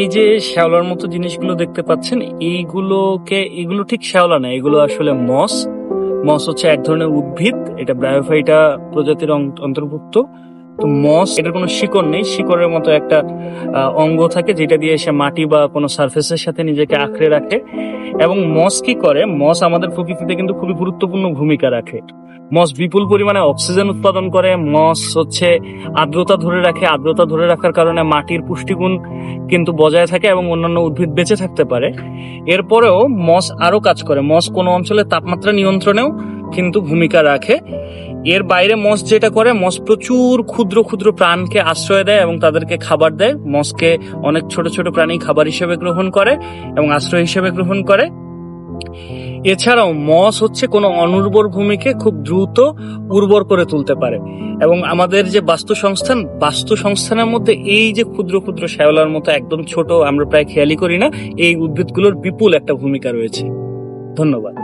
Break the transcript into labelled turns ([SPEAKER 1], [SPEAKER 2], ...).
[SPEAKER 1] এই যে শ্যাওলার মতো জিনিসগুলো দেখতে পাচ্ছেন, এগুলো ঠিক শ্যাওলা না, এগুলো আসলে মস। মস হচ্ছে এক ধরনের উদ্ভিদ, এটা ব্রায়োফাইটা প্রজাতির অন্তর্ভুক্ত। তো মস, এটার কোনো শিকড় নেই, শিকড়ের মতো একটা অঙ্গ থাকে যেটা দিয়ে সে মাটি বা কোনো সারফেসের সাথে নিজেকে আঁকড়ে রাখে। এবং মস কি করে, মস আমাদের প্রকৃতিতে কিন্তু খুবই গুরুত্বপূর্ণ ভূমিকা রাখে। মস বিপুল পরিমাণে অক্সিজেন উৎপাদন করে। মস হচ্ছে আর্দ্রতা ধরে রাখে, আর্দ্রতা ধরে রাখার কারণে মাটির পুষ্টিগুণ কিন্তু বজায় থাকে এবং অন্যান্য উদ্ভিদ বেঁচে থাকতে পারে। এরপরেও মস আরো কাজ করে। মস কোনো অঞ্চলের তাপমাত্রা নিয়ন্ত্রণেও কিন্তু ভূমিকা রাখে। এর বাইরে মস যেটা করে, মস প্রচুর ক্ষুদ্র ক্ষুদ্র প্রাণকে আশ্রয় দেয় এবং তাদেরকে খাবার দেয়। মসকে অনেক ছোট ছোট প্রাণী খাবার হিসেবে গ্রহণ করে এবং আশ্রয় হিসেবে গ্রহণ করে। এছাড়াও মস হচ্ছে কোনো অনুর্বর ভূমিকে খুব দ্রুত উর্বর করে তুলতে পারে। এবং আমাদের যে বাস্তুসংস্থানের মধ্যে এই যে ক্ষুদ্র ক্ষুদ্র শ্যাওলার মতো একদম ছোট, আমরা প্রায় খেয়ালই করি না, এই উদ্ভিদগুলোর বিপুল একটা ভূমিকা রয়েছে। ধন্যবাদ।